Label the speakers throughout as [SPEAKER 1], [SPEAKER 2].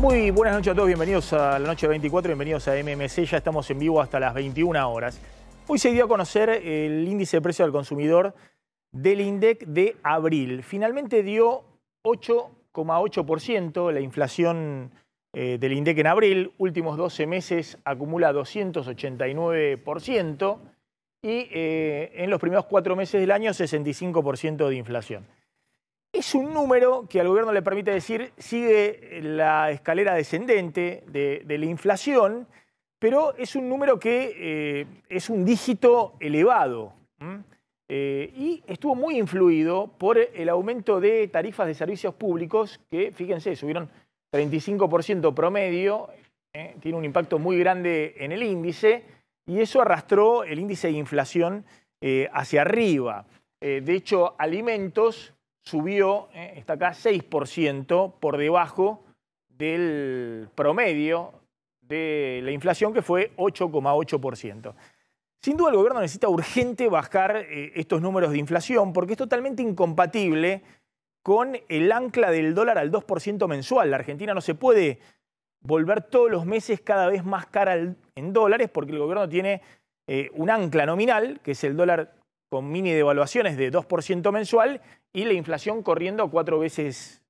[SPEAKER 1] Muy buenas noches a todos, bienvenidos a la noche 24, bienvenidos a MMC, ya estamos en vivo hasta las 21 horas. Hoy se dio a conocer el índice de precios al consumidor del INDEC de abril. Finalmente dio 8,8% la inflación del INDEC en abril, últimos 12 meses acumula 289% y en los primeros 4 meses del año 65% de inflación. Es un número que al gobierno le permite decir sigue la escalera descendente de la inflación, pero es un número que es un dígito elevado y estuvo muy influido por el aumento de tarifas de servicios públicos que, fíjense, subieron 35% promedio, tiene un impacto muy grande en el índice y eso arrastró el índice de inflación hacia arriba. De hecho, alimentos subió, está acá, 6% por debajo del promedio de la inflación, que fue 8,8%. Sin duda el gobierno necesita urgente bajar estos números de inflación porque es totalmente incompatible con el ancla del dólar al 2% mensual. La Argentina no se puede volver todos los meses cada vez más cara en dólares porque el gobierno tiene un ancla nominal, que es el dólar con mini devaluaciones de 2% mensual y la inflación corriendo 4 veces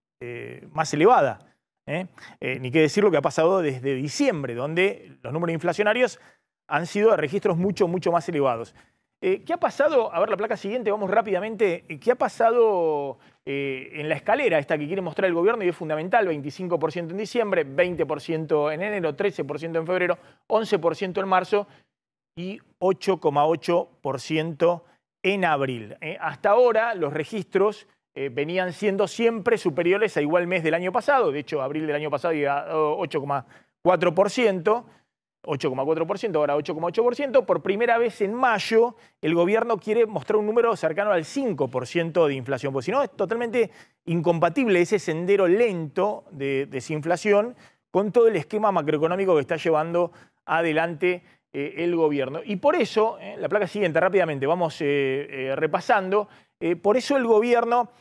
[SPEAKER 1] más elevada. Ni qué decir lo que ha pasado desde diciembre, donde los números inflacionarios han sido de registros mucho más elevados. ¿Qué ha pasado? A ver la placa siguiente, vamos rápidamente. ¿Qué ha pasado en la escalera esta que quiere mostrar el gobierno? Y es fundamental, 25% en diciembre, 20% en enero, 13% en febrero, 11% en marzo y 8,8% en abril. Hasta ahora los registros venían siendo siempre superiores a igual mes del año pasado. De hecho, abril del año pasado iba 8,4%, ahora 8,8%. Por primera vez en mayo, el gobierno quiere mostrar un número cercano al 5% de inflación, porque si no es totalmente incompatible ese sendero lento de desinflación con todo el esquema macroeconómico que está llevando adelante el gobierno. Y por eso, la placa siguiente rápidamente, vamos repasando, por eso el gobierno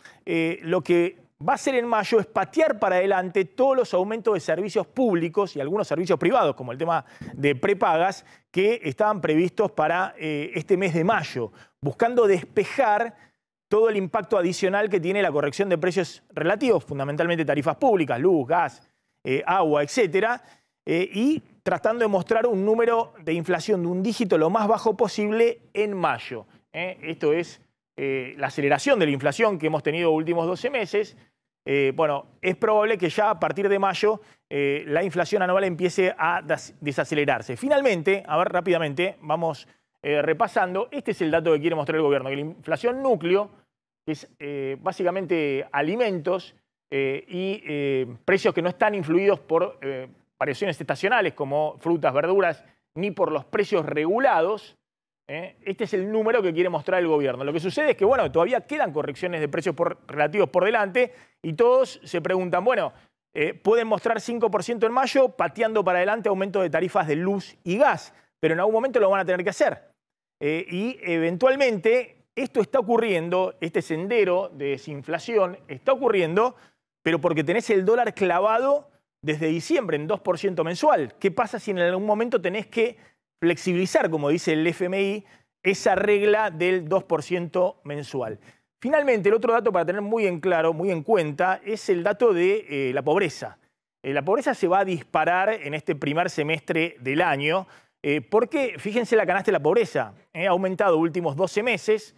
[SPEAKER 1] lo que va a hacer en mayo es patear para adelante todos los aumentos de servicios públicos y algunos servicios privados, como el tema de prepagas, que estaban previstos para este mes de mayo, buscando despejar todo el impacto adicional que tiene la corrección de precios relativos, fundamentalmente tarifas públicas, luz, gas, agua, etcétera, y tratando de mostrar un número de inflación de un dígito lo más bajo posible en mayo. Esto es la aceleración de la inflación que hemos tenido los últimos 12 meses. Bueno, es probable que ya a partir de mayo la inflación anual empiece a desacelerarse. Finalmente, a ver rápidamente, vamos repasando. Este es el dato que quiere mostrar el gobierno, que la inflación núcleo, que es básicamente alimentos y precios que no están influidos por variaciones estacionales como frutas, verduras, ni por los precios regulados. Este es el número que quiere mostrar el gobierno. Lo que sucede es que, bueno, todavía quedan correcciones de precios relativos por delante y todos se preguntan, bueno, pueden mostrar 5% en mayo pateando para adelante aumento de tarifas de luz y gas, pero en algún momento lo van a tener que hacer. Y eventualmente esto está ocurriendo, este sendero de desinflación está ocurriendo, pero porque tenés el dólar clavado desde diciembre en 2% mensual. ¿Qué pasa si en algún momento tenés que flexibilizar, como dice el FMI, esa regla del 2% mensual? Finalmente, el otro dato para tener muy en claro, muy en cuenta, es el dato de la pobreza. La pobreza se va a disparar en este primer semestre del año, porque fíjense la canasta de la pobreza, ha aumentado últimos 12 meses,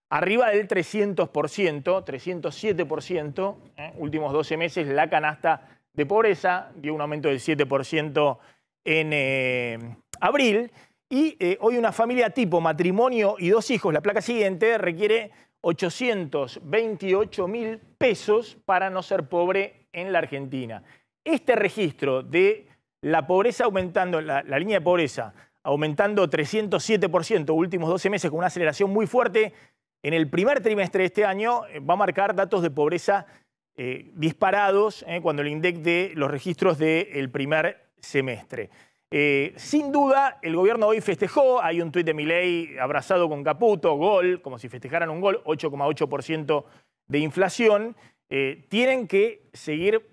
[SPEAKER 1] arriba del 300%, 307%, últimos 12 meses la canasta de pobreza, dio un aumento del 7% en abril, y hoy una familia tipo matrimonio y 2 hijos, la placa siguiente, requiere 828.000 pesos para no ser pobre en la Argentina. Este registro de la pobreza aumentando, la línea de pobreza aumentando 307% últimos 12 meses con una aceleración muy fuerte, en el primer trimestre de este año va a marcar datos de pobreza disparados cuando el INDEC dé los registros del primer semestre. Sin duda, el gobierno hoy festejó, hay un tuit de Milei abrazado con Caputo, gol, como si festejaran un gol, 8,8% de inflación. Tienen que seguir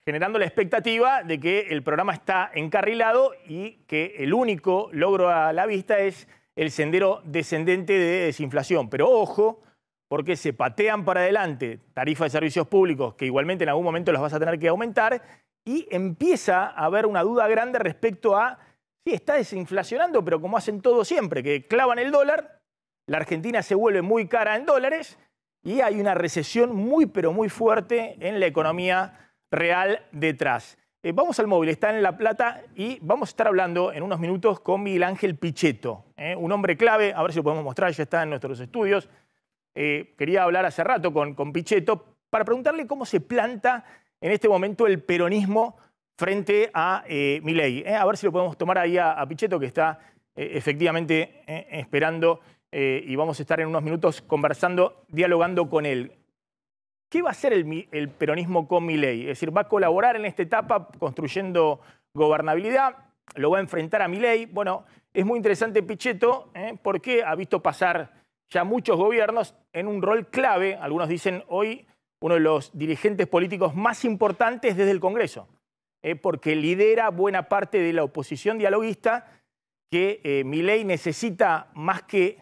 [SPEAKER 1] generando la expectativa de que el programa está encarrilado y que el único logro a la vista es el sendero descendente de desinflación. Pero ojo, porque se patean para adelante tarifas de servicios públicos que igualmente en algún momento las vas a tener que aumentar y empieza a haber una duda grande respecto a sí, está desinflacionando, pero como hacen todo siempre, que clavan el dólar, la Argentina se vuelve muy cara en dólares y hay una recesión muy, pero muy fuerte en la economía real detrás. Vamos al móvil, está en La Plata y vamos a estar hablando en unos minutos con Miguel Ángel Pichetto, un hombre clave, a ver si lo podemos mostrar, ya está en nuestros estudios. Quería hablar hace rato con Pichetto para preguntarle cómo se planta en este momento el peronismo frente a Milei. A ver si lo podemos tomar ahí a Pichetto, que está efectivamente esperando y vamos a estar en unos minutos conversando, dialogando con él. ¿Qué va a hacer el peronismo con Milei? Es decir, ¿va a colaborar en esta etapa construyendo gobernabilidad? ¿Lo va a enfrentar a Milei? Bueno, es muy interesante Pichetto porque ha visto pasar ya muchos gobiernos en un rol clave, algunos dicen hoy uno de los dirigentes políticos más importantes desde el Congreso, porque lidera buena parte de la oposición dialoguista que Milei necesita más que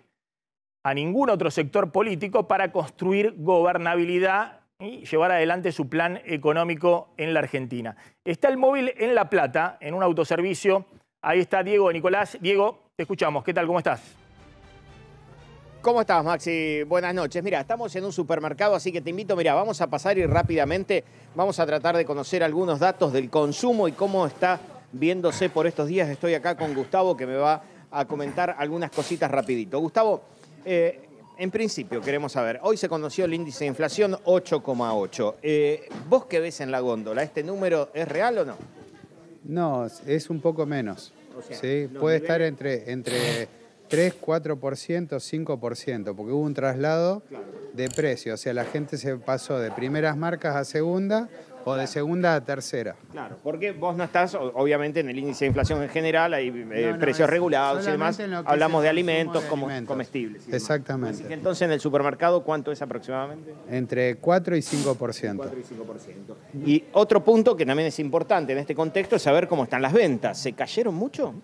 [SPEAKER 1] a ningún otro sector político para construir gobernabilidad y llevar adelante su plan económico en la Argentina. Está el móvil en La Plata, en un autoservicio. Ahí está Diego Nicolás. Diego, te escuchamos. ¿Qué tal? ¿Cómo estás?
[SPEAKER 2] ¿Cómo estás, Maxi? Buenas noches. Mira, estamos en un supermercado, así que te invito, mira, vamos a pasar y rápidamente vamos a tratar de conocer algunos datos del consumo y cómo está viéndose por estos días. Estoy acá con Gustavo, que me va a comentar algunas cositas rapidito. Gustavo, en principio queremos saber, hoy se conoció el índice de inflación 8,8. ¿Vos qué ves en la góndola? ¿Este número es real o no?
[SPEAKER 3] No, es un poco menos.
[SPEAKER 2] O sea,
[SPEAKER 3] ¿sí? Puede estar entre 3, 4%, 5%, porque hubo un traslado de precio. O sea, la gente se pasó de primeras marcas a segunda o de segunda a tercera.
[SPEAKER 2] Claro, porque vos no estás, obviamente, en el índice de inflación en general, hay precios regulados y demás. Hablamos de alimentos como comestibles.
[SPEAKER 3] Exactamente.
[SPEAKER 2] Así que entonces, en el supermercado, ¿cuánto es aproximadamente?
[SPEAKER 3] Entre 4 y 5%.
[SPEAKER 2] 4 y 5%. Y otro punto que también es importante en este contexto es saber cómo están las ventas. ¿Se cayeron mucho?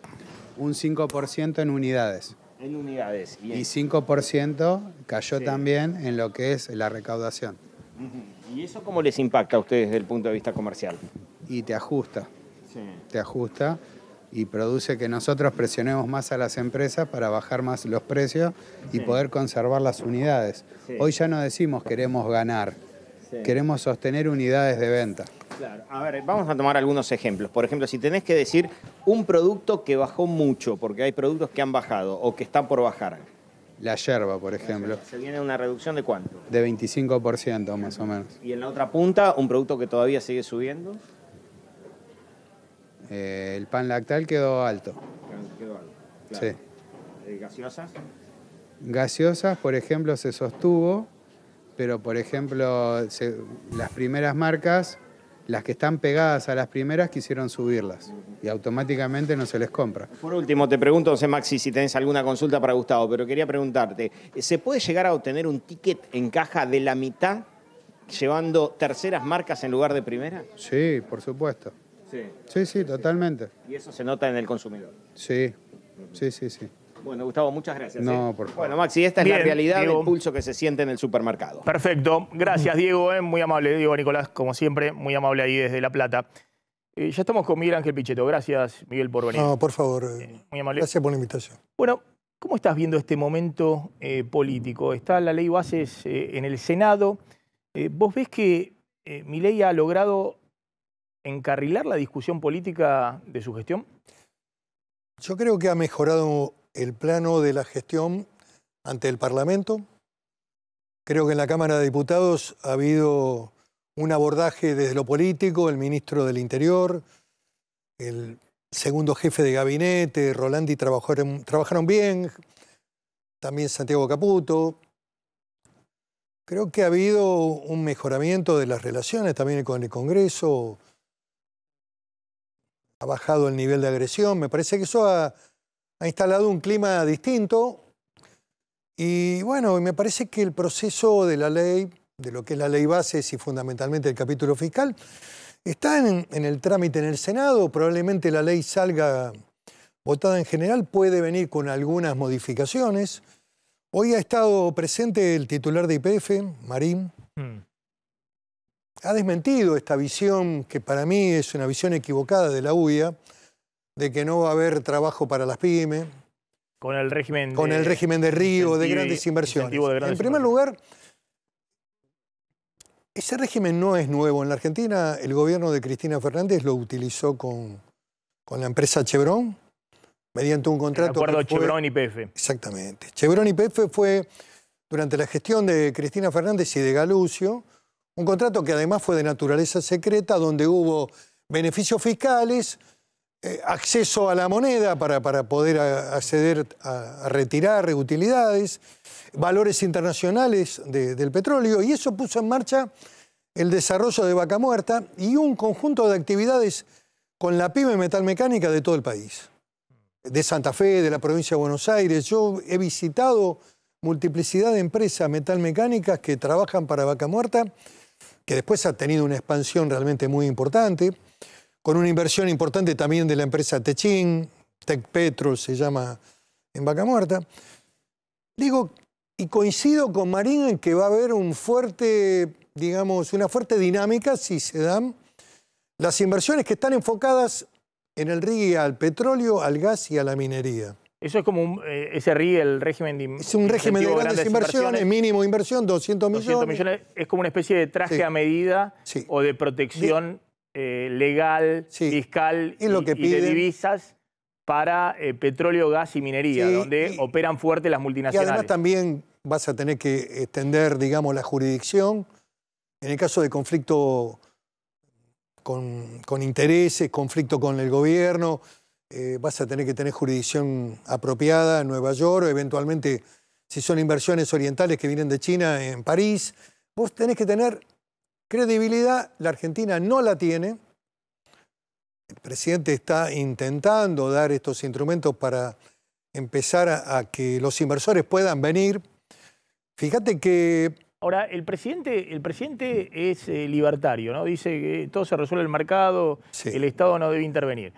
[SPEAKER 3] Un 5% en unidades.
[SPEAKER 2] En unidades.
[SPEAKER 3] Y 5% cayó también en lo que es la recaudación.
[SPEAKER 2] ¿Y eso cómo les impacta a ustedes desde el punto de vista comercial?
[SPEAKER 3] Y te ajusta.
[SPEAKER 2] Sí.
[SPEAKER 3] Te ajusta y produce que nosotros presionemos más a las empresas para bajar más los precios y poder conservar las unidades. Sí. Hoy ya no decimos queremos ganar, queremos sostener unidades de venta.
[SPEAKER 2] Claro. A ver, vamos a tomar algunos ejemplos. Por ejemplo, si tenés que decir un producto que bajó mucho, porque hay productos que han bajado o que están por bajar.
[SPEAKER 3] La yerba, por ejemplo.
[SPEAKER 2] ¿Se viene una reducción de cuánto?
[SPEAKER 3] De 25% más o menos.
[SPEAKER 2] ¿Y en la otra punta, un producto que todavía sigue subiendo?
[SPEAKER 3] El pan lactal quedó alto.
[SPEAKER 2] Quedó alto, claro.
[SPEAKER 3] Sí.
[SPEAKER 2] ¿Gaseosas?
[SPEAKER 3] Gaseosas, por ejemplo, se sostuvo, pero por ejemplo, las primeras marcas, las que están pegadas a las primeras, quisieron subirlas y automáticamente no se les compra.
[SPEAKER 2] Por último, te pregunto, no sé, Maxi, si tenés alguna consulta para Gustavo, pero quería preguntarte, ¿se puede llegar a obtener un ticket en caja de la mitad llevando terceras marcas en lugar de primera?
[SPEAKER 3] Sí, por supuesto.
[SPEAKER 2] Sí.
[SPEAKER 3] Sí, totalmente.
[SPEAKER 2] ¿Y eso se nota en el consumidor?
[SPEAKER 3] Sí.
[SPEAKER 2] Bueno, Gustavo, muchas gracias.
[SPEAKER 3] No, por favor.
[SPEAKER 2] Bueno, Maxi, esta es la realidad
[SPEAKER 1] Diego.
[SPEAKER 2] del pulso que se siente en el supermercado.
[SPEAKER 1] Perfecto. Gracias, Diego. Muy amable, Diego Nicolás, como siempre, muy amable ahí desde La Plata. Ya estamos con Miguel Ángel Pichetto. Gracias, Miguel, por venir.
[SPEAKER 4] No, por favor.
[SPEAKER 1] Muy amable.
[SPEAKER 4] Gracias por la invitación.
[SPEAKER 1] Bueno, ¿cómo estás viendo este momento político? Está la ley Bases en el Senado. ¿Vos ves que Milei ha logrado encarrilar la discusión política de su gestión?
[SPEAKER 4] Yo creo que ha mejorado el plano de la gestión ante el Parlamento. Creo que en la Cámara de Diputados ha habido un abordaje desde lo político, el ministro del Interior, el segundo jefe de gabinete, Rolandi, trabajaron bien, también Santiago Caputo. Creo que ha habido un mejoramiento de las relaciones también con el Congreso. Ha bajado el nivel de agresión. Me parece que eso ha instalado un clima distinto. Y bueno, me parece que el proceso de la ley, de lo que es la ley Bases y fundamentalmente el capítulo fiscal, Está en el trámite en el Senado, probablemente la ley salga votada en general, puede venir con algunas modificaciones. Hoy ha estado presente el titular de YPF, Marín. Ha desmentido esta visión, que para mí es una visión equivocada de la UIA, de que no va a haber trabajo para las pymes.
[SPEAKER 1] Con el régimen
[SPEAKER 4] de Río, de grandes inversiones. En primer lugar, ese régimen no es nuevo. En la Argentina, el gobierno de Cristina Fernández lo utilizó con la empresa Chevron, mediante un contrato.
[SPEAKER 1] El acuerdo Chevron y YPF.
[SPEAKER 4] Exactamente. Chevron y YPF fue, durante la gestión de Cristina Fernández y de Galucio, un contrato que además fue de naturaleza secreta, donde hubo beneficios fiscales, acceso a la moneda para poder acceder a retirar utilidades, valores internacionales del petróleo, y eso puso en marcha el desarrollo de Vaca Muerta y un conjunto de actividades con la pyme metalmecánica de todo el país, de Santa Fe, de la provincia de Buenos Aires. Yo he visitado multiplicidad de empresas metalmecánicas que trabajan para Vaca Muerta, que después ha tenido una expansión realmente muy importante, con una inversión importante también de la empresa Techin, Tecpetrol se llama en Vaca Muerta. Digo, y coincido con Marín en que va a haber una fuerte dinámica si se dan las inversiones que están enfocadas en el RIGI al petróleo, al gas y a la minería.
[SPEAKER 1] Eso es como ese RIGI, el régimen de
[SPEAKER 4] es un régimen de grandes inversiones, mínimo inversión, 200 millones. 200 millones.
[SPEAKER 1] Es como una especie de traje a medida o de protección legal, fiscal y de divisas para petróleo, gas y minería, donde operan fuerte las multinacionales.
[SPEAKER 4] Y además también vas a tener que extender, digamos, la jurisdicción. En el caso de conflicto con intereses, conflicto con el gobierno, vas a tener que tener jurisdicción apropiada en Nueva York, o eventualmente, si son inversiones orientales que vienen de China, en París. Vos tenés que tener credibilidad. La Argentina no la tiene. El presidente está intentando dar estos instrumentos para empezar a que los inversores puedan venir. Fíjate que...
[SPEAKER 1] Ahora, el presidente es libertario, ¿no? Dice que todo se resuelve en el mercado, el Estado no debe intervenir.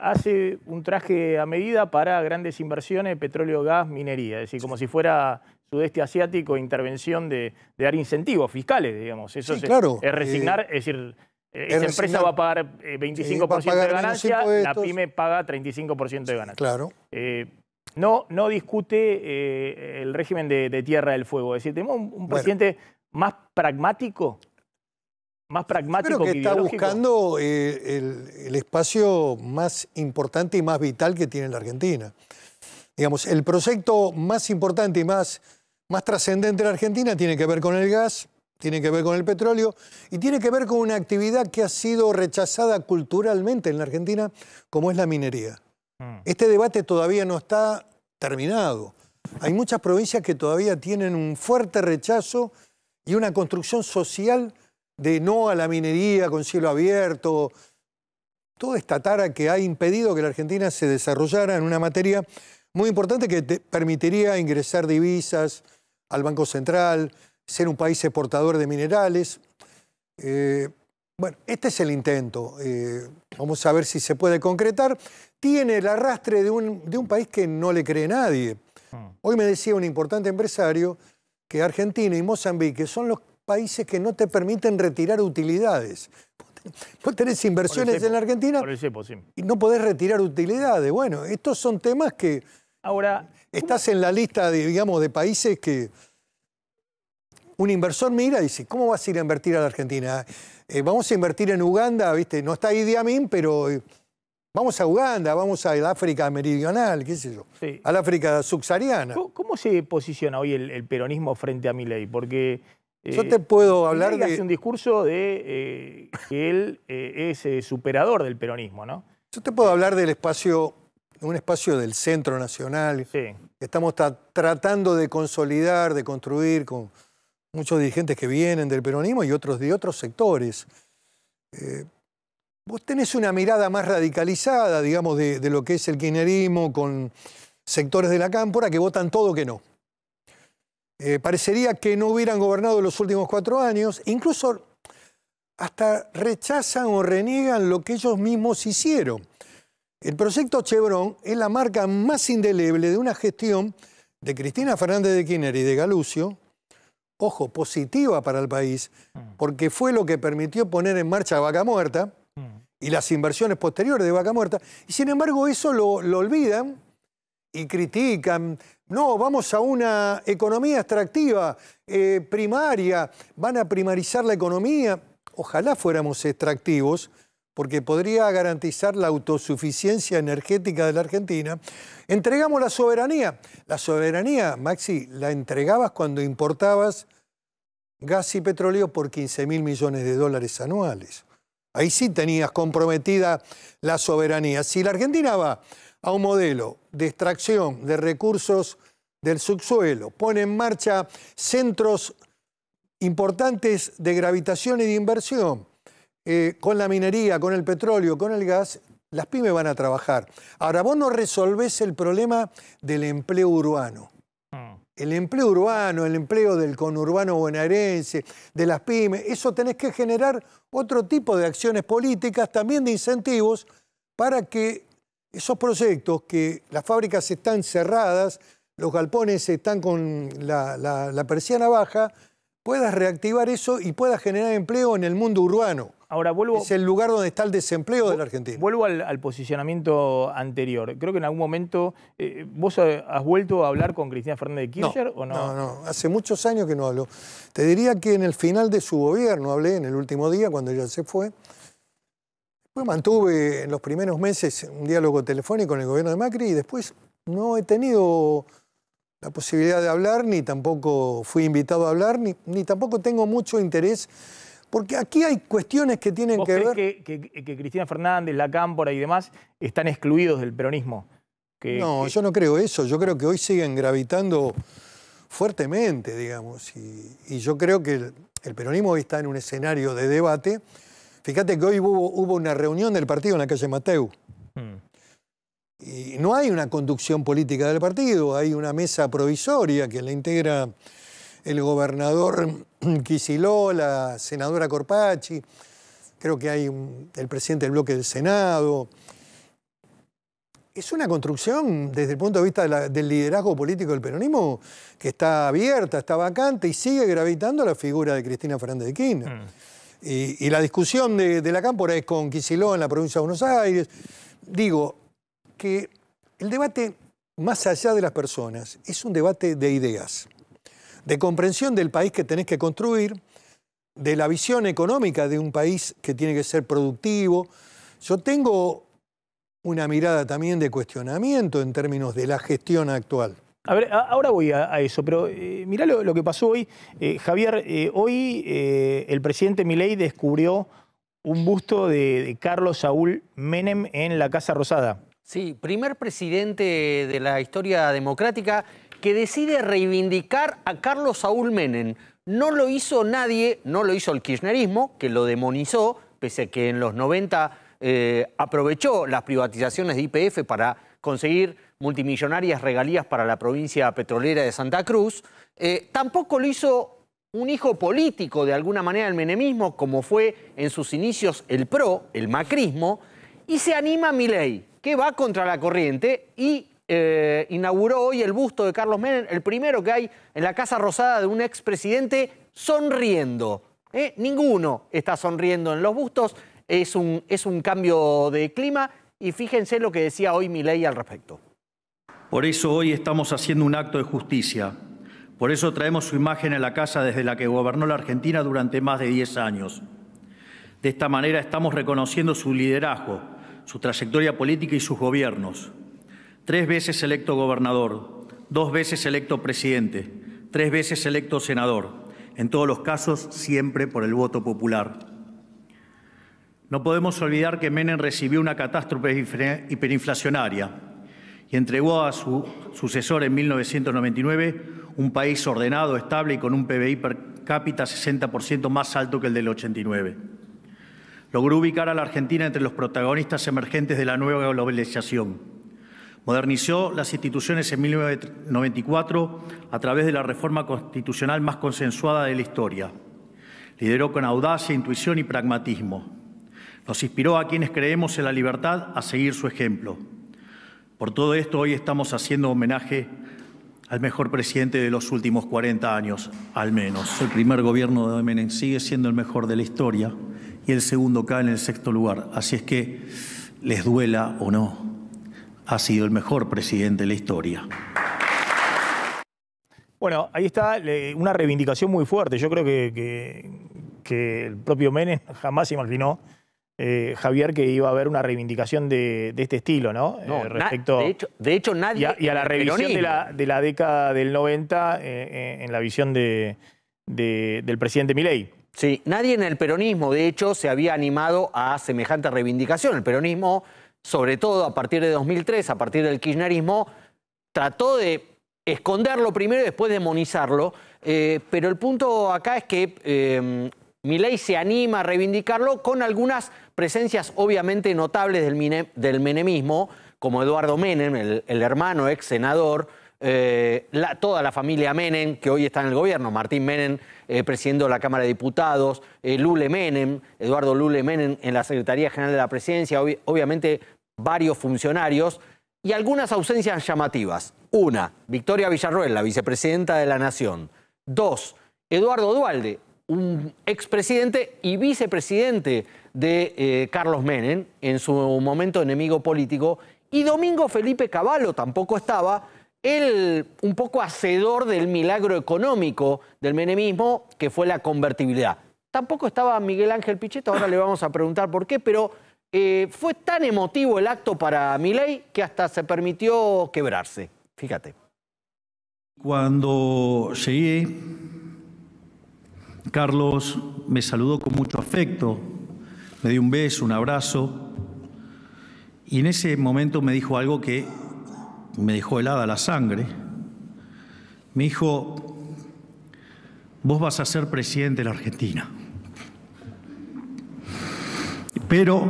[SPEAKER 1] Hace un traje a medida para grandes inversiones, petróleo, gas, minería. Es decir, como si fuera sudeste asiático, intervención de dar incentivos fiscales, digamos. Eso es resignar, es decir, esa empresa va a pagar 25% de ganancia, la pyme paga 35% de ganancia.
[SPEAKER 4] Claro.
[SPEAKER 1] No discute el régimen de Tierra del Fuego. Es decir, tenemos un presidente más pragmático. Más pragmático
[SPEAKER 4] que
[SPEAKER 1] ideológico.
[SPEAKER 4] Está buscando el espacio más importante y más vital que tiene la Argentina. Digamos, el proyecto más importante y más trascendente de la Argentina tiene que ver con el gas, tiene que ver con el petróleo y tiene que ver con una actividad que ha sido rechazada culturalmente en la Argentina, como es la minería. Este debate todavía no está terminado. Hay muchas provincias que todavía tienen un fuerte rechazo y una construcción social de no a la minería con cielo abierto. Toda esta tara que ha impedido que la Argentina se desarrollara en una materia muy importante que permitiría ingresar divisas al Banco Central, ser un país exportador de minerales. Bueno, este es el intento. Vamos a ver si se puede concretar. Tiene el arrastre de un país que no le cree nadie. Hoy me decía un importante empresario que Argentina y Mozambique son los países que no te permiten retirar utilidades. Vos tenés inversiones en la Argentina y no podés retirar utilidades. Bueno, estos son temas que...
[SPEAKER 1] Ahora,
[SPEAKER 4] estás en la lista, de países que un inversor mira y dice, ¿cómo vas a ir a invertir a la Argentina? Vamos a invertir en Uganda, ¿viste? No está Idi Amin, pero vamos a Uganda, vamos al África meridional, qué sé yo, al África subsahariana.
[SPEAKER 1] ¿Cómo se posiciona hoy el peronismo frente a Milei? Porque...
[SPEAKER 4] yo te puedo hablar
[SPEAKER 1] hace un discurso de que él es superador del peronismo, ¿no?
[SPEAKER 4] Yo te puedo hablar del espacio, un espacio del centro nacional. Estamos tratando de consolidar, de construir con muchos dirigentes que vienen del peronismo y otros de otros sectores. Vos tenés una mirada más radicalizada, digamos, de lo que es el kirchnerismo con sectores de la cámpora que votan todo que no. Parecería que no hubieran gobernado los últimos 4 años. Incluso hasta rechazan o reniegan lo que ellos mismos hicieron. El proyecto Chevron es la marca más indeleble de una gestión de Cristina Fernández de Kirchner y de Galucio, ojo, positiva para el país, porque fue lo que permitió poner en marcha Vaca Muerta y las inversiones posteriores de Vaca Muerta, y sin embargo eso lo olvidan y critican. No, vamos a una economía extractiva, primaria, van a primarizar la economía. Ojalá fuéramos extractivos, porque podría garantizar la autosuficiencia energética de la Argentina. Entregamos la soberanía. La soberanía, Maxi, la entregabas cuando importabas gas y petróleo por 15.000 millones de dólares anuales. Ahí sí tenías comprometida la soberanía. Si la Argentina va a un modelo de extracción de recursos del subsuelo, pone en marcha centros importantes de gravitación y de inversión, con la minería, con el petróleo, con el gas, las pymes van a trabajar. Ahora, vos no resolvés el problema del empleo urbano. El empleo urbano, el empleo del conurbano bonaerense, de las pymes, eso tenés que generar otro tipo de acciones políticas, también de incentivos, para que esos proyectos, que las fábricas están cerradas, los galpones están con la persiana baja, puedas reactivar eso y puedas generar empleo en el mundo urbano.
[SPEAKER 1] Ahora vuelvo,
[SPEAKER 4] es el lugar donde está el desempleo de la Argentina.
[SPEAKER 1] Vuelvo al posicionamiento anterior. Creo que en algún momento vos has vuelto a hablar con Cristina Fernández de Kirchner, ¿o no?
[SPEAKER 4] No, hace muchos años que no hablo. Te diría que en el final de su gobierno hablé, en el último día, cuando ella se fue. Después mantuve en los primeros meses un diálogo telefónico con el gobierno de Macri y después no he tenido la posibilidad de hablar, ni tampoco fui invitado a hablar, ni tampoco tengo mucho interés. Porque aquí hay cuestiones que tienen que ver...
[SPEAKER 1] ¿Vos crees que Cristina Fernández, la Cámpora y demás están excluidos del peronismo?
[SPEAKER 4] Yo no creo eso. Yo creo que hoy siguen gravitando fuertemente, digamos. Y yo creo que el peronismo hoy está en un escenario de debate. Fíjate que hoy hubo una reunión del partido en la calle Mateu. Y no hay una conducción política del partido. Hay una mesa provisoria que la integra el gobernador Kicillof, la senadora Corpacci, creo que hay el presidente del bloque del Senado. Es una construcción desde el punto de vista del liderazgo político del peronismo que está abierta, está vacante y sigue gravitando la figura de Cristina Fernández de Kirchner. Y la discusión de la Cámpora es con Kicillof en la provincia de Buenos Aires. Digo que el debate, más allá de las personas, es un debate de ideas, de comprensión del país que tenés que construir, de la visión económica de un país que tiene que ser productivo. Yo tengo una mirada también de cuestionamiento en términos de la gestión actual.
[SPEAKER 1] A ver, ahora voy a eso, pero mirá lo que pasó hoy. Javier, hoy el presidente Milei descubrió un busto de Carlos Saúl Menem en la Casa Rosada.
[SPEAKER 5] Sí, primer presidente de la historia democrática que decide reivindicar a Carlos Saúl Menem. No lo hizo nadie, no lo hizo el kirchnerismo, que lo demonizó, pese a que en los 90 aprovechó las privatizaciones de YPF para conseguir multimillonarias regalías para la provincia petrolera de Santa Cruz. Tampoco lo hizo un hijo político, de alguna manera, el menemismo, como fue en sus inicios el PRO, el macrismo, y se anima Milei, que va contra la corriente y inauguró hoy el busto de Carlos Menem, el primero que hay en la Casa Rosada de un expresidente sonriendo. Ninguno está sonriendo en los bustos, es un cambio de clima y fíjense lo que decía hoy Milei al respecto.
[SPEAKER 6] Por eso hoy estamos haciendo un acto de justicia. Por eso traemos su imagen a la casa desde la que gobernó la Argentina durante más de 10 años. De esta manera estamos reconociendo su liderazgo, su trayectoria política y sus gobiernos. 3 veces electo gobernador, 2 veces electo presidente, 3 veces electo senador, en todos los casos siempre por el voto popular. No podemos olvidar que Menem recibió una catástrofe hiperinflacionaria y entregó a su sucesor en 1999 un país ordenado, estable y con un PBI per cápita 60% más alto que el del 89. Logró ubicar a la Argentina entre los protagonistas emergentes de la nueva globalización. Modernizó las instituciones en 1994 a través de la reforma constitucional más consensuada de la historia. Lideró con audacia, intuición y pragmatismo. Nos inspiró a quienes creemos en la libertad a seguir su ejemplo. Por todo esto, hoy estamos haciendo homenaje al mejor presidente de los últimos 40 años, al menos. El primer gobierno de Menem sigue siendo el mejor de la historia y el segundo cae en el 6º lugar. Así es que, les duela o no, ha sido el mejor presidente de la historia.
[SPEAKER 1] Bueno, ahí está una reivindicación muy fuerte. Yo creo que el propio Menem jamás imaginó, Javier, que iba a haber una reivindicación de este estilo, ¿no?
[SPEAKER 5] Respecto de hecho nadie...
[SPEAKER 1] Y a la revisión de la década del 90 en la visión del presidente Milei.
[SPEAKER 5] Sí, nadie en el peronismo, de hecho, se había animado a semejante reivindicación. El peronismo, sobre todo a partir de 2003, a partir del kirchnerismo, trató de esconderlo primero y después demonizarlo. Pero el punto acá es que Milei se anima a reivindicarlo con algunas presencias obviamente notables del menemismo, como Eduardo Menem, el hermano ex senador, toda la familia Menem, que hoy está en el gobierno, Martín Menem presidiendo la Cámara de Diputados, Lule Menem, Eduardo Lule Menem en la Secretaría General de la Presidencia, obviamente varios funcionarios y algunas ausencias llamativas. Una, Victoria Villarroel, la vicepresidenta de la Nación. Dos, Eduardo Duhalde, un expresidente y vicepresidente de Carlos Menem, en su momento enemigo político. Y Domingo Felipe Cavallo tampoco estaba, él un poco hacedor del milagro económico del menemismo, que fue la convertibilidad. Tampoco estaba Miguel Ángel Pichetto, ahora le vamos a preguntar por qué, pero fue tan emotivo el acto para Milei que hasta se permitió quebrarse. Fíjate.
[SPEAKER 6] Cuando llegué, Carlos me saludó con mucho afecto, me dio un beso, un abrazo, y en ese momento me dijo algo que me dejó helada la sangre. Me dijo, vos vas a ser presidente de la Argentina, pero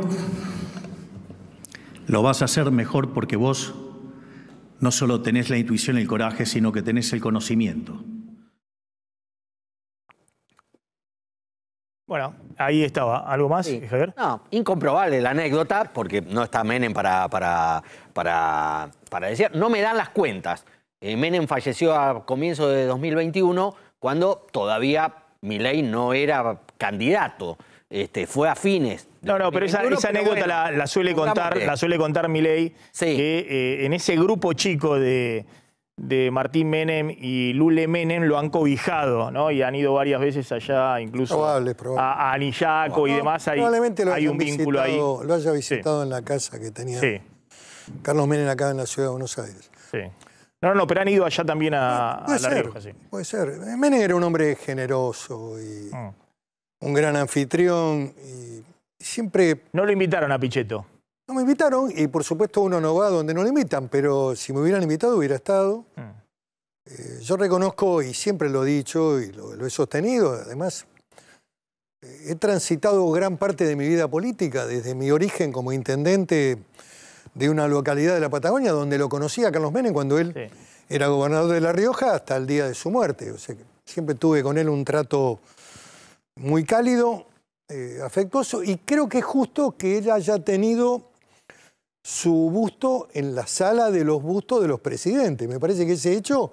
[SPEAKER 6] lo vas a hacer mejor porque vos no solo tenés la intuición y el coraje, sino que tenés el conocimiento.
[SPEAKER 1] Bueno, ahí estaba. ¿Algo más, sí, Javier?
[SPEAKER 5] No, incomprobable la anécdota, porque no está Menem para decir. No me dan las cuentas. Menem falleció a comienzos de 2021, cuando todavía Milei no era candidato. Fue a fines.
[SPEAKER 1] No, pero esa anécdota bueno, la suele contar Milei, sí, que en ese grupo chico de Martín Menem y Lule Menem lo han cobijado, ¿no? Y han ido varias veces allá, incluso probable. A Anillaco y demás.
[SPEAKER 4] Probablemente
[SPEAKER 1] hay un vínculo ahí.
[SPEAKER 4] Lo haya visitado, sí, en la casa que tenía, sí, Carlos Menem acá en la ciudad de Buenos Aires.
[SPEAKER 1] Sí. No, pero han ido allá también a La Rioja. Sí.
[SPEAKER 4] Puede ser. Menem era un hombre generoso y un gran anfitrión y siempre...
[SPEAKER 1] No lo invitaron a Pichetto.
[SPEAKER 4] No me invitaron y por supuesto uno no va donde no lo invitan, pero si me hubieran invitado hubiera estado. Yo reconozco, y siempre lo he dicho y lo he sostenido, además he transitado gran parte de mi vida política, desde mi origen como intendente de una localidad de la Patagonia, donde lo conocía a Carlos Menem cuando él era gobernador de La Rioja, hasta el día de su muerte. O sea, que siempre tuve con él un trato muy cálido, afectuoso, y creo que es justo que él haya tenido su busto en la sala de los bustos de los presidentes. Me parece que ese hecho...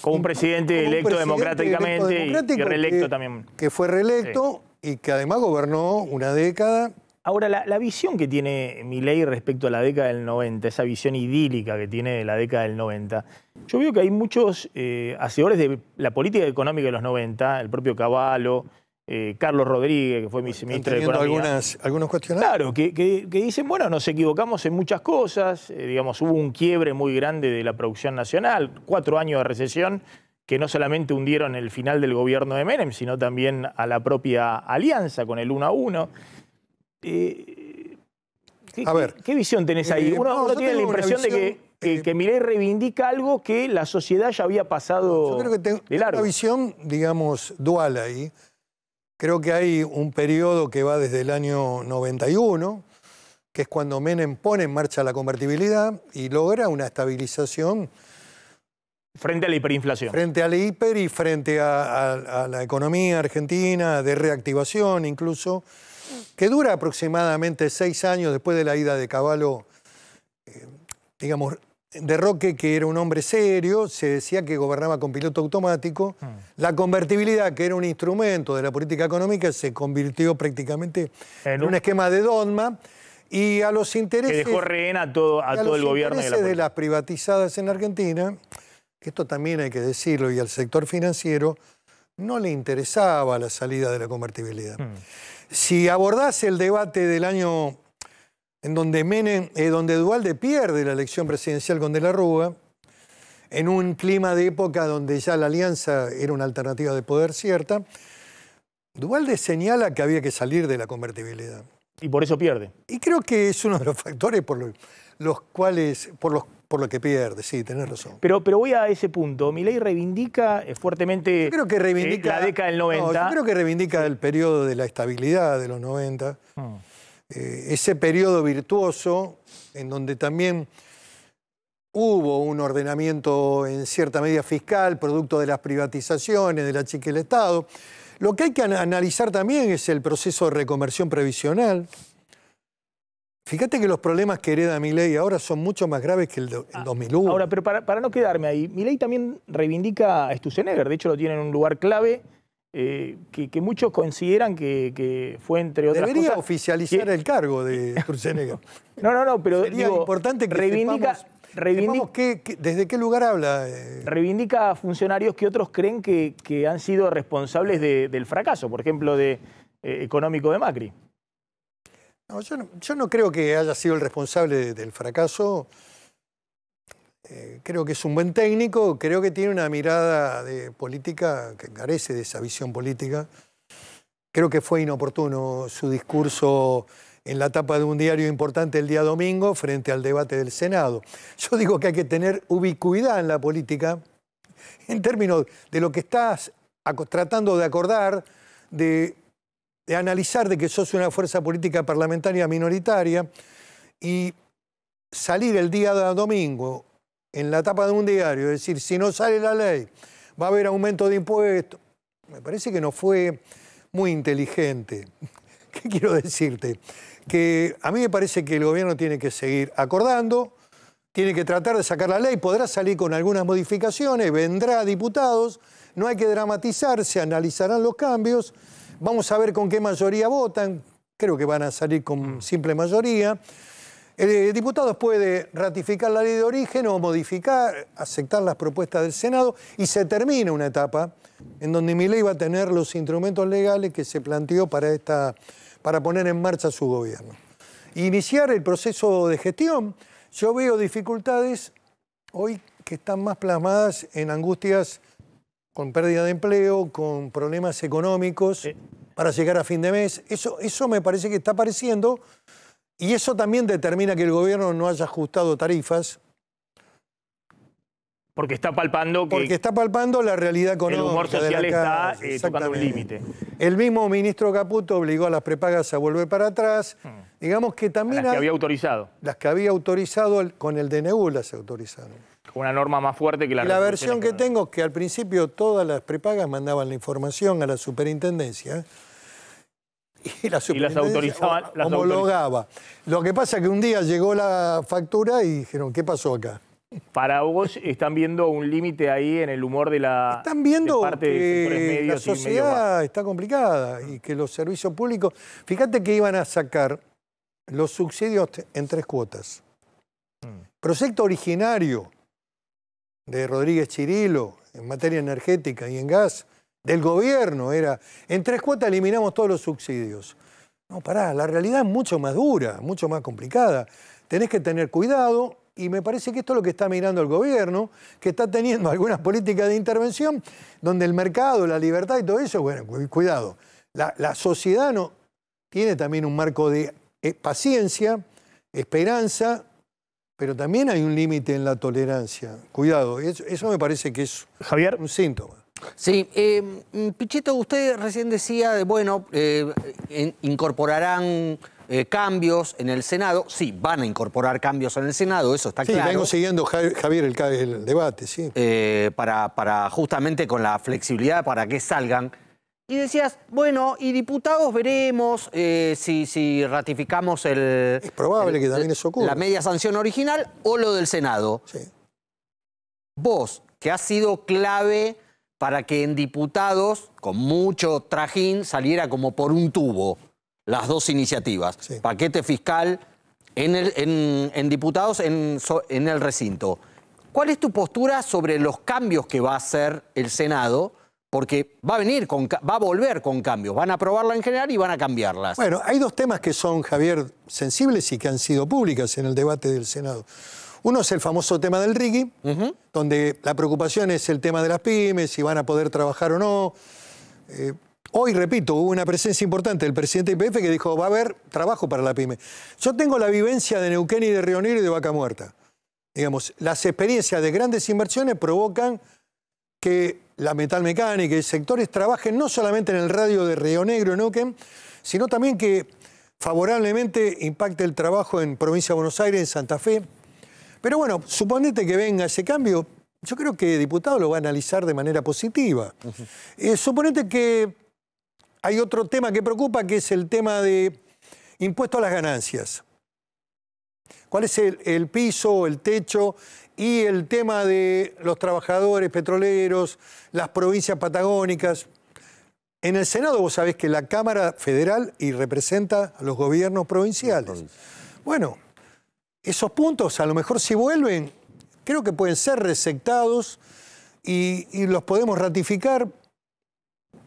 [SPEAKER 1] Como un presidente electo democráticamente y reelecto también.
[SPEAKER 4] Que fue reelecto, sí, y que además gobernó una década.
[SPEAKER 1] Ahora, la visión que tiene Milei respecto a la década del 90, esa visión idílica que tiene de la década del 90, yo veo que hay muchos hacedores de la política económica de los 90, el propio Cavallo, Carlos Rodríguez, que fue viceministro de Economía.
[SPEAKER 4] Algunos cuestionarios.
[SPEAKER 1] Claro, que dicen, bueno, nos equivocamos en muchas cosas, digamos, hubo un quiebre muy grande de la producción nacional, 4 años de recesión que no solamente hundieron el final del gobierno de Menem, sino también a la propia alianza con el 1 a 1. ¿Qué visión tenés ahí? Uno tiene la impresión de que Milei reivindica algo que la sociedad ya había pasado.
[SPEAKER 4] Yo creo que tengo una visión, digamos, dual ahí. Creo que hay un periodo que va desde el año 91, que es cuando Menem pone en marcha la convertibilidad y logra una estabilización
[SPEAKER 1] Frente a la hiperinflación.
[SPEAKER 4] Frente a la hiper y frente a la economía argentina de reactivación incluso, que dura aproximadamente 6 años después de la ida de Cavallo, digamos, de Roque, que era un hombre serio, se decía que gobernaba con piloto automático. La convertibilidad, que era un instrumento de la política económica, se convirtió prácticamente en un esquema de dogma. Y a los intereses...
[SPEAKER 1] Que dejó rehén a todo el gobierno.
[SPEAKER 4] A los intereses de las privatizadas en Argentina, que esto también hay que decirlo, y al sector financiero, no le interesaba la salida de la convertibilidad. Si abordás el debate del año en donde donde Duhalde pierde la elección presidencial con De la Rúa, en un clima de época donde ya la alianza era una alternativa de poder cierta, Duhalde señala que había que salir de la convertibilidad.
[SPEAKER 1] Y por eso pierde.
[SPEAKER 4] Y creo que es uno de los factores por lo que pierde, sí, tenés razón.
[SPEAKER 1] Pero voy a ese punto. Milei reivindica fuertemente
[SPEAKER 4] yo creo que reivindica,
[SPEAKER 1] la década del 90.
[SPEAKER 4] No, yo creo que reivindica el periodo de la estabilidad de los 90. Ese periodo virtuoso en donde también hubo un ordenamiento en cierta medida fiscal, producto de las privatizaciones, de la chique del Estado. Lo que hay que analizar también es el proceso de reconversión previsional. Fíjate que los problemas que hereda Milei ahora son mucho más graves que el 2001.
[SPEAKER 1] Ahora, pero para no quedarme ahí, Milei también reivindica a Sturzenegger, de hecho lo tiene en un lugar clave, que muchos consideran que fue, entre otras cosas...
[SPEAKER 4] Debería oficializar el cargo de Sturzenegger.
[SPEAKER 1] No, pero
[SPEAKER 4] sería
[SPEAKER 1] digo,
[SPEAKER 4] importante que sepamos desde qué lugar habla.
[SPEAKER 1] Reivindica a funcionarios que otros creen que han sido responsables del fracaso, por ejemplo, económico de Macri.
[SPEAKER 4] No, yo no creo que haya sido el responsable del fracaso. Creo que es un buen técnico, creo que tiene una mirada de política que carece de esa visión política. Creo que fue inoportuno su discurso en la tapa de un diario importante el día domingo frente al debate del Senado. Yo digo que hay que tener ubicuidad en la política en términos de lo que estás tratando de acordar, de analizar de que sos una fuerza política parlamentaria minoritaria y salir el día domingo en la tapa de un diario, es decir, si no sale la ley, va a haber aumento de impuestos. Me parece que no fue muy inteligente. ¿Qué quiero decirte? Que a mí me parece que el gobierno tiene que seguir acordando, tiene que tratar de sacar la ley, podrá salir con algunas modificaciones, vendrá a diputados, no hay que dramatizar, se analizarán los cambios, vamos a ver con qué mayoría votan, creo que van a salir con simple mayoría. El diputado puede ratificar la ley de origen o modificar, aceptar las propuestas del Senado y se termina una etapa en donde Milei va a tener los instrumentos legales que se planteó para poner en marcha su gobierno. Iniciar el proceso de gestión, yo veo dificultades hoy que están más plasmadas en angustias con pérdida de empleo, con problemas económicos para llegar a fin de mes. Eso me parece que está apareciendo. Y eso también determina que el gobierno no haya ajustado tarifas.
[SPEAKER 1] Porque está palpando
[SPEAKER 4] la realidad económica.
[SPEAKER 1] El humor social está tocando un límite.
[SPEAKER 4] El mismo ministro Caputo obligó a las prepagas a volver para atrás. Digamos que también
[SPEAKER 1] las que había autorizado.
[SPEAKER 4] Las que había autorizado, con el DNU las autorizaron.
[SPEAKER 1] Con una norma más fuerte que
[SPEAKER 4] la versión que tengo es que al principio todas las prepagas mandaban la información a la superintendencia. Y la superintendencia homologaba. Lo que pasa es que un día llegó la factura y dijeron, ¿qué pasó acá?
[SPEAKER 1] Para vos están viendo un límite ahí en el humor de la
[SPEAKER 4] Están viendo
[SPEAKER 1] parte
[SPEAKER 4] que
[SPEAKER 1] de sectores medios
[SPEAKER 4] la sociedad está complicada y que los servicios públicos... Fíjate que iban a sacar los subsidios en 3 cuotas. Proyecto originario de Rodríguez Chirilo en materia energética y en gas, del gobierno era, en 3 cuotas eliminamos todos los subsidios. No, pará, la realidad es mucho más dura, mucho más complicada. Tenés que tener cuidado y me parece que esto es lo que está mirando el gobierno, que está teniendo algunas políticas de intervención donde el mercado, la libertad y todo eso, bueno, cuidado. La sociedad no, tiene también un marco de paciencia, esperanza, pero también hay un límite en la tolerancia. Cuidado, eso me parece que es
[SPEAKER 1] Javier,
[SPEAKER 4] un síntoma.
[SPEAKER 5] Sí, Pichetto, usted recién decía, bueno, incorporarán cambios en el Senado. Sí, van a incorporar cambios en el Senado, eso está claro.
[SPEAKER 4] Sí, vengo siguiendo, Javier, el debate, sí.
[SPEAKER 5] Para justamente con la flexibilidad para que salgan. Y decías, bueno, y diputados veremos si ratificamos
[SPEAKER 4] Es probable que también eso ocurra.
[SPEAKER 5] La media sanción original o lo del Senado.
[SPEAKER 4] Sí.
[SPEAKER 5] Vos, que has sido clave para que en diputados, con mucho trajín, saliera como por un tubo las dos iniciativas.
[SPEAKER 4] Sí.
[SPEAKER 5] Paquete fiscal en diputados en el recinto. ¿Cuál es tu postura sobre los cambios que va a hacer el Senado? Porque va a volver con cambios. Van a aprobarla en general y van a cambiarlas.
[SPEAKER 4] Bueno, hay dos temas que son, Javier, sensibles y que han sido públicas en el debate del Senado. Uno es el famoso tema del RIGI, donde la preocupación es el tema de las pymes, si van a poder trabajar o no. Hoy, repito, hubo una presencia importante del presidente de IPF que dijo, va a haber trabajo para la pyme. Yo tengo la vivencia de Neuquén y de Río Negro y de Vaca Muerta. Digamos, las experiencias de grandes inversiones provocan que la metalmecánica y sectores trabajen no solamente en el radio de Río Negro y Neuquén, sino también que favorablemente impacte el trabajo en Provincia de Buenos Aires, en Santa Fe. Pero bueno, suponete que venga ese cambio, yo creo que el diputado lo va a analizar de manera positiva. Suponete que hay otro tema que preocupa, que es el tema de impuesto a las ganancias. ¿Cuál es el piso, el techo y el tema de los trabajadores petroleros, las provincias patagónicas? En el Senado vos sabés que la Cámara Federal y representa a los gobiernos provinciales. Bueno, esos puntos a lo mejor si vuelven, creo que pueden ser resectados y los podemos ratificar.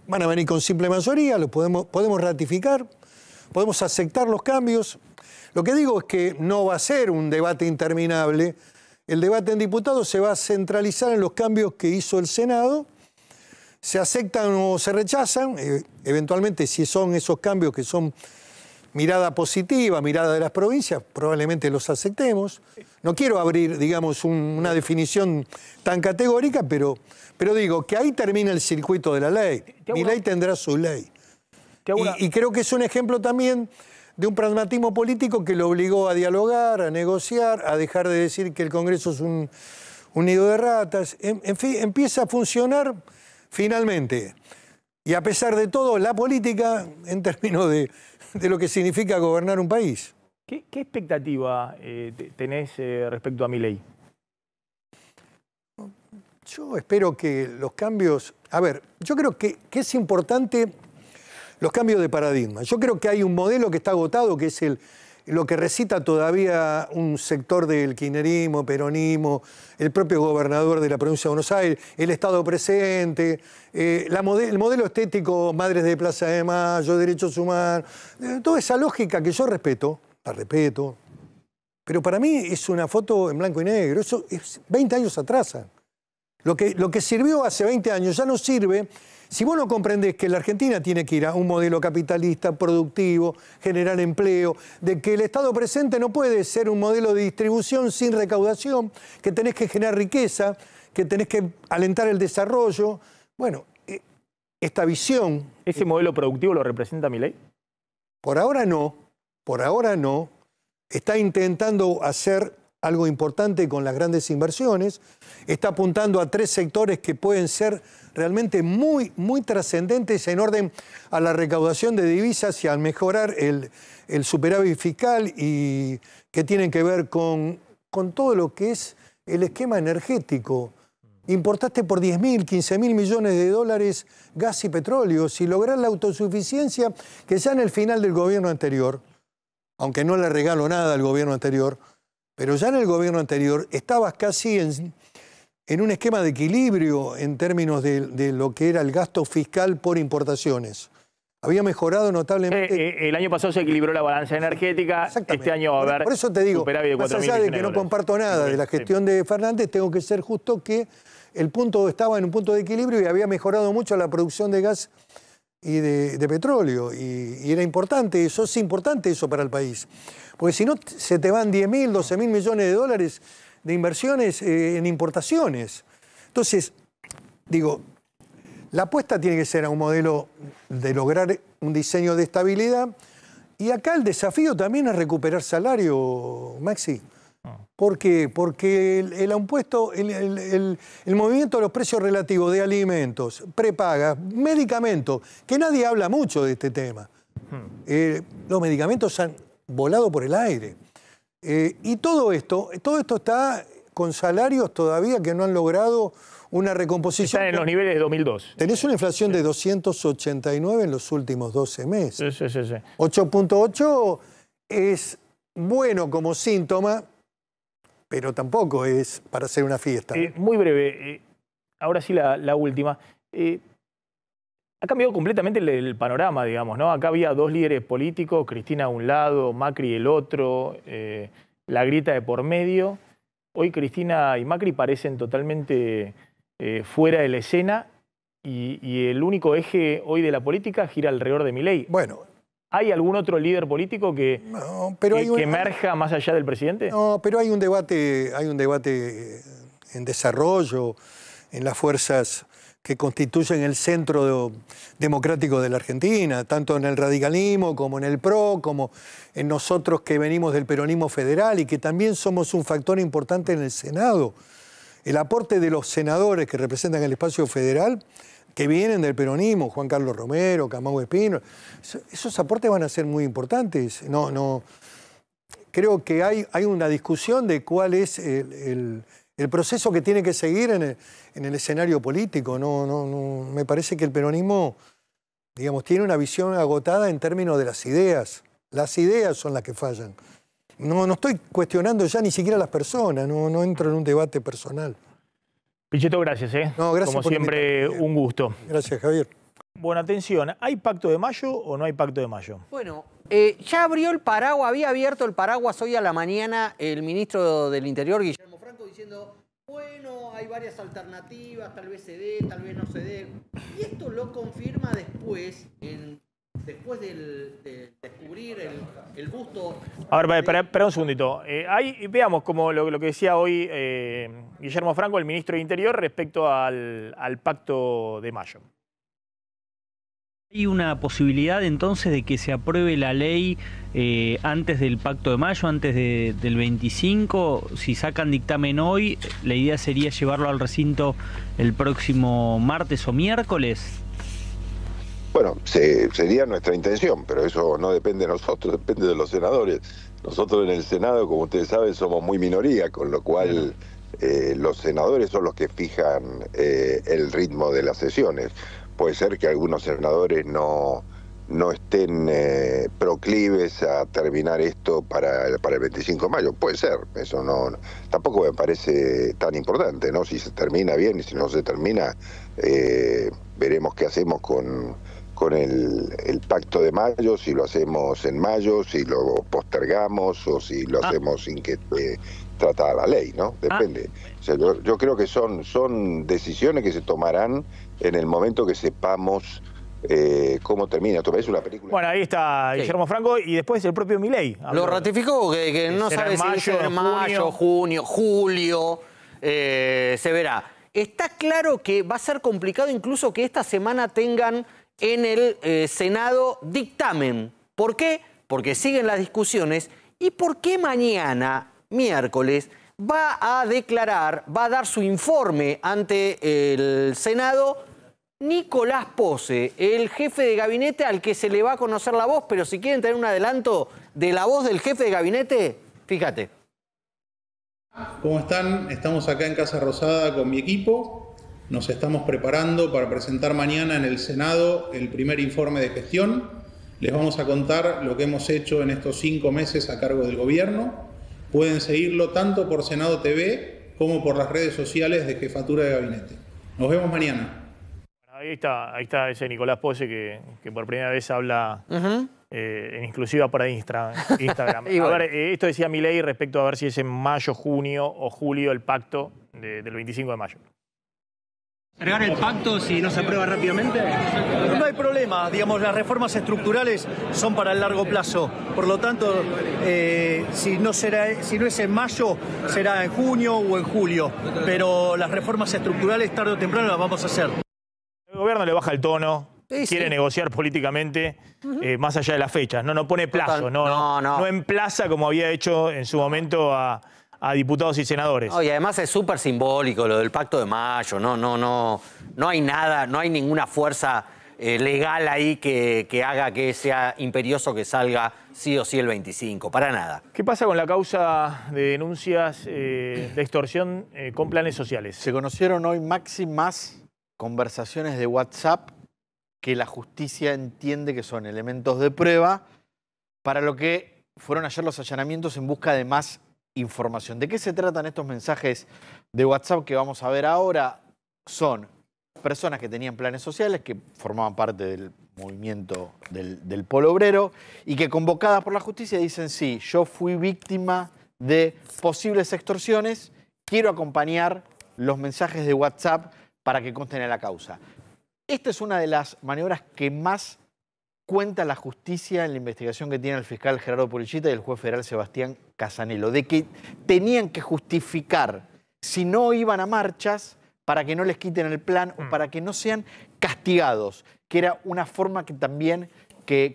[SPEAKER 4] Van a venir con simple mayoría, los podemos ratificar, podemos aceptar los cambios. Lo que digo es que no va a ser un debate interminable. El debate en diputados se va a centralizar en los cambios que hizo el Senado. Se aceptan o se rechazan. Eventualmente, si son esos cambios que son mirada positiva, mirada de las provincias, probablemente los aceptemos. No quiero abrir, digamos, una definición tan categórica, pero digo que ahí termina el circuito de la ley. Mi ley tendrá su ley. Y creo que es un ejemplo también de un pragmatismo político que lo obligó a dialogar, a negociar, a dejar de decir que el Congreso es un nido de ratas. En fin, empieza a funcionar finalmente. Y a pesar de todo, la política en términos de lo que significa gobernar un país.
[SPEAKER 1] ¿Qué expectativa tenés respecto a Milei?
[SPEAKER 4] Yo espero que los cambios... A ver, yo creo que es importante los cambios de paradigma. Yo creo que hay un modelo que está agotado, que es lo que recita todavía un sector del kirchnerismo, peronismo, el propio gobernador de la provincia de Buenos Aires, el Estado presente, el modelo estético, Madres de Plaza de Mayo, derechos humanos, toda esa lógica que yo respeto, la respeto, pero para mí es una foto en blanco y negro, eso es 20 años atrás. Lo que sirvió hace 20 años ya no sirve. Si vos no comprendés que la Argentina tiene que ir a un modelo capitalista, productivo, generar empleo, de que el Estado presente no puede ser un modelo de distribución sin recaudación, que tenés que generar riqueza, que tenés que alentar el desarrollo. Bueno, esta visión...
[SPEAKER 1] ¿Ese modelo productivo lo representa Milei?
[SPEAKER 4] Por ahora no, Está intentando hacer algo importante con las grandes inversiones, está apuntando a 3 sectores que pueden ser realmente muy, muy trascendentes en orden a la recaudación de divisas y al mejorar el superávit fiscal y que tienen que ver con todo lo que es el esquema energético. Importaste por 10.000, 15.000 millones de dólares gas y petróleo. Si lograr la autosuficiencia, que ya en el final del gobierno anterior, aunque no le regalo nada al gobierno anterior, pero ya en el gobierno anterior estabas casi en un esquema de equilibrio en términos de lo que era el gasto fiscal por importaciones. Había mejorado notablemente.
[SPEAKER 1] El año pasado se equilibró la balanza energética, este año va a haber
[SPEAKER 4] por eso te digo,
[SPEAKER 1] superávit de 4.000
[SPEAKER 4] más allá de que no comparto nada de la gestión de Fernández, tengo que ser justo que el punto estaba en un punto de equilibrio y había mejorado mucho la producción de gas y de petróleo. Y era importante eso, es importante eso para el país. Porque si no, se te van 10.000, 12.000 millones de dólares de inversiones en importaciones. Entonces, digo, la apuesta tiene que ser a un modelo de lograr un diseño de estabilidad Y acá el desafío también es recuperar salario, Maxi. ¿Por qué? Porque el movimiento de los precios relativos de alimentos, prepagas, medicamentos, que nadie habla mucho de este tema. Los medicamentos han volado por el aire. Y todo esto está con salarios todavía que no han logrado una recomposición.
[SPEAKER 1] Están en los niveles de 2002.
[SPEAKER 4] Tenés una inflación de 289 en los últimos 12 meses.
[SPEAKER 1] Sí.
[SPEAKER 4] 8.8 es bueno como síntoma, pero tampoco es para hacer una fiesta.
[SPEAKER 1] Muy breve, ahora sí la última. Ha cambiado completamente el panorama, digamos, ¿no? Acá había dos líderes políticos, Cristina a un lado, Macri el otro, la grieta de por medio. Hoy Cristina y Macri parecen totalmente fuera de la escena y el único eje hoy de la política gira alrededor de Milei.
[SPEAKER 4] Bueno.
[SPEAKER 1] ¿Hay algún otro líder político que emerja más allá del presidente?
[SPEAKER 4] No, pero hay un debate en desarrollo, en las fuerzas que constituyen el centro democrático de la Argentina, tanto en el radicalismo como en el PRO, como en nosotros que venimos del peronismo federal y que también somos un factor importante en el Senado. El aporte de los senadores que representan el espacio federal, que vienen del peronismo, Juan Carlos Romero, Camagüey Espino, esos aportes van a ser muy importantes. Creo que hay una discusión de cuál es el proceso que tiene que seguir en el escenario político. Me parece que el peronismo, digamos, tiene una visión agotada en términos de las ideas. Las ideas son las que fallan. No estoy cuestionando ya ni siquiera a las personas, no entro en un debate personal.
[SPEAKER 1] Pichetto, gracias.
[SPEAKER 4] No, gracias.
[SPEAKER 1] Como siempre, un gusto.
[SPEAKER 4] Gracias, Javier.
[SPEAKER 1] Bueno, atención, ¿hay pacto de mayo o no hay pacto de mayo?
[SPEAKER 5] Bueno, ya abrió el paraguas, había abierto el paraguas hoy a la mañana el ministro del Interior, Guillermo Franco, diciendo, bueno, hay varias alternativas, tal vez se dé, tal vez no se dé. Y esto lo confirma después de descubrir el busto...
[SPEAKER 1] Ahora, espera un segundito. Veamos como lo que decía hoy Guillermo Franco, el ministro de Interior, respecto al pacto de mayo.
[SPEAKER 7] ¿Hay una posibilidad entonces de que se apruebe la ley antes del pacto de mayo, antes del 25? Si sacan dictamen hoy, la idea sería llevarlo al recinto el próximo martes o miércoles.
[SPEAKER 8] Bueno, sería nuestra intención, pero eso no depende de nosotros, depende de los senadores. Nosotros en el Senado, como ustedes saben, somos muy minoría, con lo cual los senadores son los que fijan el ritmo de las sesiones. Puede ser que algunos senadores no estén proclives a terminar esto para el 25 de mayo. Puede ser, eso tampoco me parece tan importante, ¿no? Si se termina bien y si no se termina, veremos qué hacemos con el pacto de mayo, si lo hacemos en mayo, si lo postergamos o si lo hacemos sin que esté tratada la ley, ¿no? Depende. O sea, yo creo que son decisiones que se tomarán en el momento que sepamos cómo termina. Esto es una película.
[SPEAKER 1] Bueno, ahí está Guillermo Franco y después el propio Milei.
[SPEAKER 5] Lo ratificó, que no sabe si es en mayo, junio, julio, se verá. Está claro que va a ser complicado incluso que esta semana tengan en el Senado dictamen. ¿Por qué? Porque siguen las discusiones y porque mañana, miércoles, va a declarar, va a dar su informe ante el Senado Nicolás Pose, el jefe de gabinete al que se le va a conocer la voz, pero si quieren tener un adelanto de la voz del jefe de gabinete, fíjate.
[SPEAKER 9] ¿Cómo están? Estamos acá en Casa Rosada con mi equipo. Nos estamos preparando para presentar mañana en el Senado el primer informe de gestión. Les vamos a contar lo que hemos hecho en estos 5 meses a cargo del gobierno. Pueden seguirlo tanto por Senado TV como por las redes sociales de Jefatura de Gabinete. Nos vemos mañana.
[SPEAKER 1] Ahí está ese Nicolás Pose que por primera vez habla en exclusiva para Instagram. A ver, esto decía Milei respecto a ver si es en mayo, junio o julio el pacto del 25 de mayo.
[SPEAKER 10] ¿Cargar el pacto si no se aprueba rápidamente?
[SPEAKER 6] No hay problema, digamos, las reformas estructurales son para el largo plazo. Por lo tanto, si no es en mayo, será en junio o en julio. Pero las reformas estructurales tarde o temprano las vamos a hacer.
[SPEAKER 1] El gobierno le baja el tono. quiere negociar políticamente más allá de las fechas. No pone plazo, no emplaza como había hecho en su momento a diputados y senadores.
[SPEAKER 5] Y además es súper simbólico lo del Pacto de Mayo. No hay nada, no hay ninguna fuerza legal ahí que haga que sea imperioso que salga sí o sí el 25, para nada.
[SPEAKER 1] ¿Qué pasa con la causa de denuncias de extorsión con planes sociales?
[SPEAKER 11] Se conocieron hoy, Maxi, más conversaciones de WhatsApp que la justicia entiende que son elementos de prueba para lo que fueron ayer los allanamientos en busca de más información. ¿De qué se tratan estos mensajes de WhatsApp que vamos a ver ahora? Son personas que tenían planes sociales, que formaban parte del movimiento del Polo Obrero y que convocadas por la justicia dicen: sí, yo fui víctima de posibles extorsiones, quiero acompañar los mensajes de WhatsApp para que consten en la causa. Esta es una de las maniobras que más cuenta la justicia en la investigación que tiene el fiscal Gerardo Policita y el juez federal Sebastián Casanello, de que tenían que justificar si no iban a marchas para que no les quiten el plan o para que no sean castigados, que era una forma que también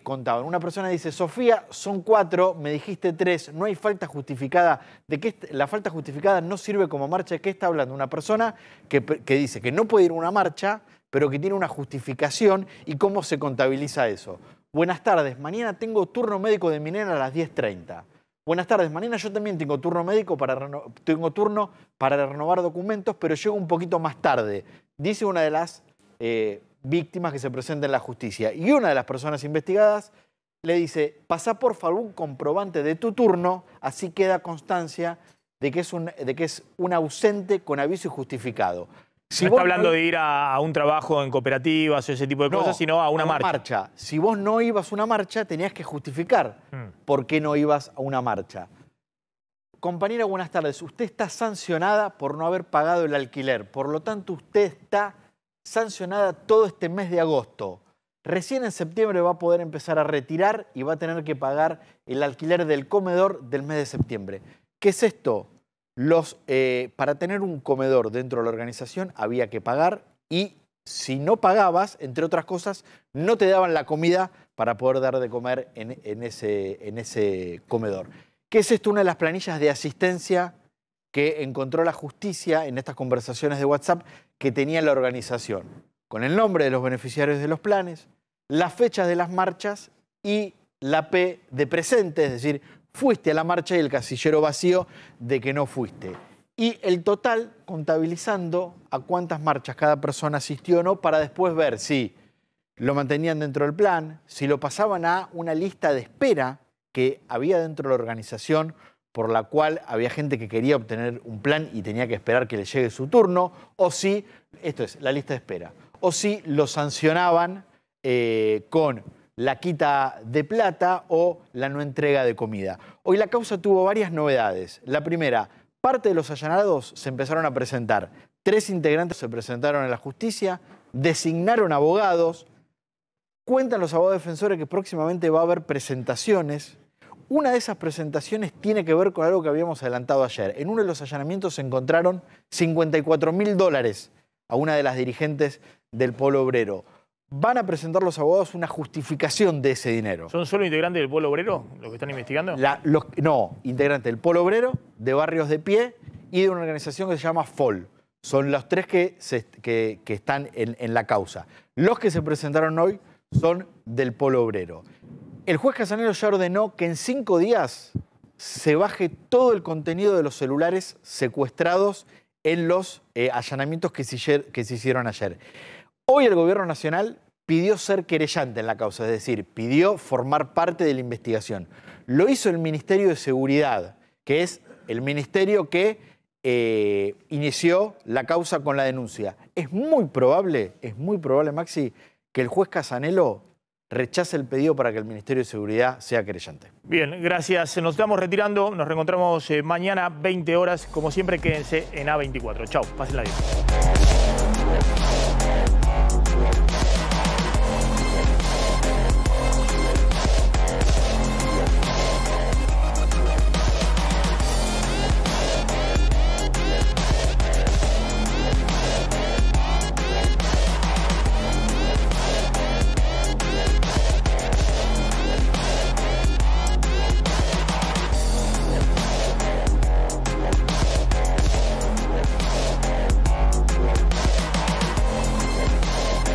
[SPEAKER 11] contaban. Una persona dice: Sofía, son 4, me dijiste 3, no hay falta justificada. ¿De qué la falta justificada no sirve como marcha? ¿De qué está hablando? Una persona que dice que no puede ir a una marcha, pero que tiene una justificación. ¿Y cómo se contabiliza eso? Buenas tardes, mañana tengo turno médico de mi nena a las 10:30. Buenas tardes, mañana yo también tengo turno médico tengo turno para renovar documentos, pero llego un poquito más tarde. Dice una de las víctimas que se presenta en la justicia. Y una de las personas investigadas le dice: pasá por favor un comprobante de tu turno, así queda constancia de que es un ausente con aviso y justificado.
[SPEAKER 1] Si no está hablando de ir a un trabajo en cooperativas o ese tipo de cosas, sino a una marcha.
[SPEAKER 11] Si vos no ibas a una marcha, tenías que justificar por qué no ibas a una marcha. Compañera, buenas tardes. Usted está sancionada por no haber pagado el alquiler. Por lo tanto, usted está sancionada todo este mes de agosto. Recién en septiembre va a poder empezar a retirar y va a tener que pagar el alquiler del comedor del mes de septiembre. ¿Qué es esto? Para tener un comedor dentro de la organización había que pagar, y si no pagabas, entre otras cosas, no te daban la comida para poder dar de comer en ese comedor. ¿Qué es esto? Una de las planillas de asistencia que encontró la justicia en estas conversaciones de WhatsApp que tenía la organización, con el nombre de los beneficiarios de los planes, las fechas de las marchas y la P de presente, es decir, fuiste a la marcha, y el casillero vacío de que no fuiste. Y el total, contabilizando a cuántas marchas cada persona asistió o no, para después ver si lo mantenían dentro del plan, si lo pasaban a una lista de espera que había dentro de la organización, por la cual había gente que quería obtener un plan y tenía que esperar que le llegue su turno, o si, esto es la lista de espera, o si lo sancionaban con la quita de plata o la no entrega de comida. Hoy la causa tuvo varias novedades. La primera, parte de los allanados se empezaron a presentar. 3 integrantes se presentaron en la justicia, designaron abogados, cuentan los abogados defensores que próximamente va a haber presentaciones. Una de esas presentaciones tiene que ver con algo que habíamos adelantado ayer. En uno de los allanamientos se encontraron $54.000 a una de las dirigentes del Polo Obrero. Van a presentar los abogados una justificación de ese dinero.
[SPEAKER 1] ¿Son solo integrantes del Polo Obrero los que están investigando?
[SPEAKER 11] No, integrantes del Polo Obrero, de Barrios de Pie y de una organización que se llama FOL. Son los 3 que están en la causa. Los que se presentaron hoy son del Polo Obrero. El juez Casanello ya ordenó que en 5 días se baje todo el contenido de los celulares secuestrados en los allanamientos que se hicieron ayer. Hoy el Gobierno Nacional pidió ser querellante en la causa, es decir, pidió formar parte de la investigación. Lo hizo el Ministerio de Seguridad, que es el ministerio que inició la causa con la denuncia. Es muy probable, Maxi, que el juez Casanello rechace el pedido para que el Ministerio de Seguridad sea querellante.
[SPEAKER 1] Bien, gracias. Nos estamos retirando. Nos reencontramos mañana, 20 horas. Como siempre, quédense en A24. Chau, pásenla bien.